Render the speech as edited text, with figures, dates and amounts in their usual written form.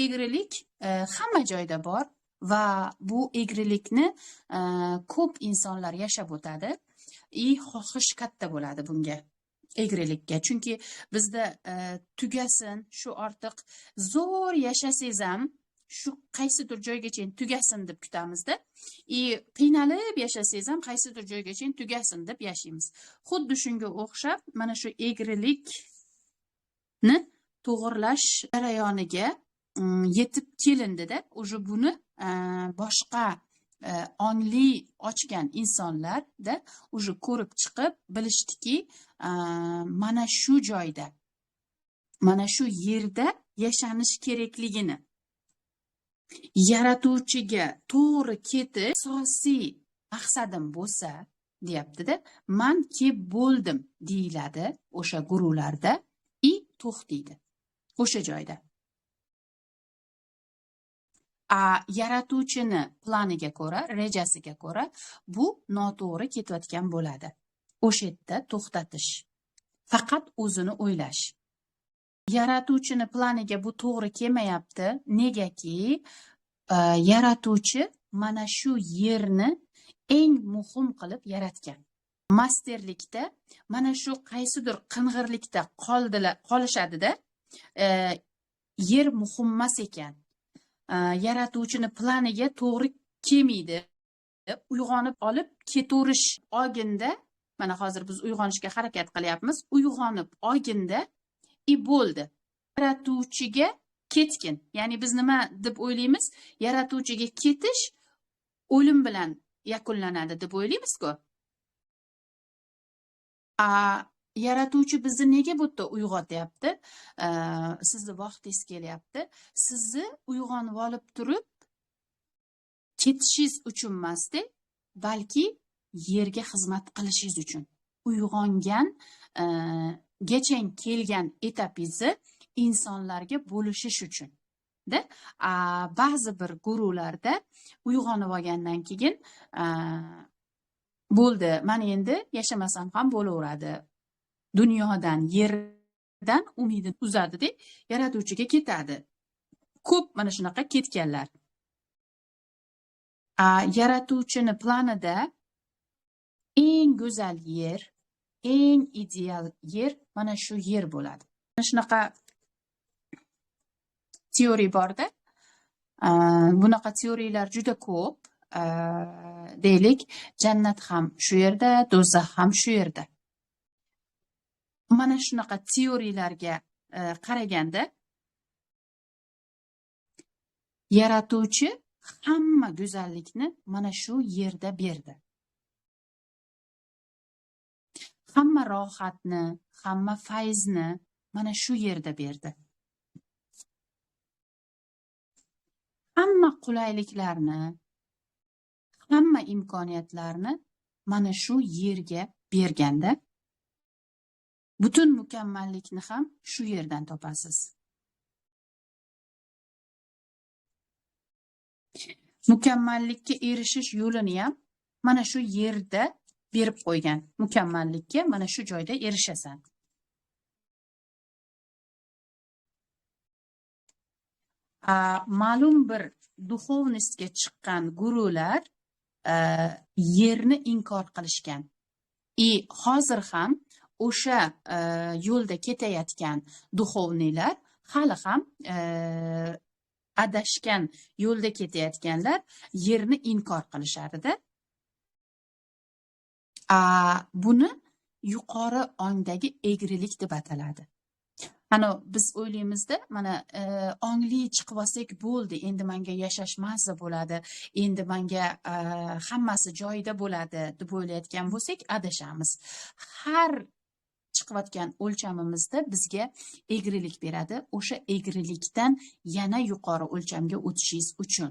egrilik hamma joyda bor va bu egrilikni ko'p insonlar yashab o'tadi. Xohish katta bo'ladi bunga. Egrilikka, chunki bizda tugasin, shu ortiq zo'r yashasangiz ham shu qaysidir joygacha tugasin deb kutamizda. Qiynalib yashasangiz ham qaysidir joygacha tugasin deb yashaymiz. Xuddi shunga o'xshab mana shu egrilikni to'g'irlash jarayoniga yetib kelindida, o'sha buni boshqa ongli ochgan insonlarda o'sha ko'rib chiqib bilishdiki, mana shu joyda, mana shu yerda yashanish kerakligini, yaratuvchiga to'g'ri ketish asosiy maqsadim bo'lsa, deyapti-da, men kelib bo'ldim deyiladi o'sha guruhlarda, to'xtaydi o'sha joyda. Yaratuvchini planiga ko'ra, rejasiga ko'ra bu noto'g'ri ketayotgan bo'ladi. O'sha yerda to'xtatish, faqat o'zini o'ylash. Yaratuvchini planiga bu to'g'ri kelmayapti, negaki yaratuvchi mana shu yerni eng muhim qilib yaratgan. Masterlikda mana shu qaysidir qing'irlikda qolishadi-da, yer muhim emas ekan. Yaratuvchini planiga to'g'ri kelmaydi. Uyg'onib olib ketaverish olginda, mana hozir biz uyg'onishga harakat qilyapmiz. Uyg'onib olginda bo'ldi. Yaratuvchiga ketgin. Ya'ni biz nima deb o'ylaymiz? Yaratuvchiga ketish o'lim bilan yakunlanadi deb o'ylaymiz-ku. Yaratuvchi bizni nega bu yerda uyg'otyapti? Sizni vaqtingiz kelyapti. Sizni uyg'onib olib turib ketishingiz uchun emas-da, balki yerga xizmat qilishingiz uchun. Uyg'ongan, gechang kelgan etapingizni insonlarga bo'lishish uchun. Ba'zi bir guruhlarda uyg'onib olgandan keyin bo'ldi, men endi yashamasam ham bo'laveradi. Dunyodan, yerdan umidini uzadi-da, yaratuvchiga ketadi. Ko'p mana shunaqa ketganlar. Yaratuvchini planida eng go'zal yer, eng ideal yer mana shu yer bo'ladi. Mana shunaqa teoriya bor-da. Bunaqa teoriyalar juda ko'p. Deylik, jannat ham shu yerda, do'zax ham shu yerda. Mana shunaqa teoriyalarga qaraganda yaratuvchi hamma go'zallikni mana shu yerda berdi. Hamma rohatni, hamma fayzni mana shu yerda berdi. Hamma qulayliklarni, hamma imkoniyatlarni mana shu yerga berganda, butun mukammallikni ham shu yerdan topasiz. Mukammallikka erishish yo'lini ham mana shu yerda berib qo'ygan. Mukammallikka mana shu joyda erishasan. Ma'lum bir duxovnistga chiqqan guruhlar yerni inkor qilishgan. Hozir ham o'sha yo'lda ketayotgan duxovnilar hali ham adashgan yo'lda ketayotganlar yerni inkor qilishadi-da. Buni yuqori ongdagi egrilik deb ataladi. Ana biz o'ylaymizda, mana ongli chiqib olsak bo'ldi, endi menga yashash mazza bo'ladi, endi menga hammasi joyida bo'ladi deb o'ylayotgan bo'lsak, adashamiz. Har chiqayotgan o'lchamimizda bizga egrilik beradi. O'sha egrilikdan yana yuqori o'lchamga o'tishingiz uchun.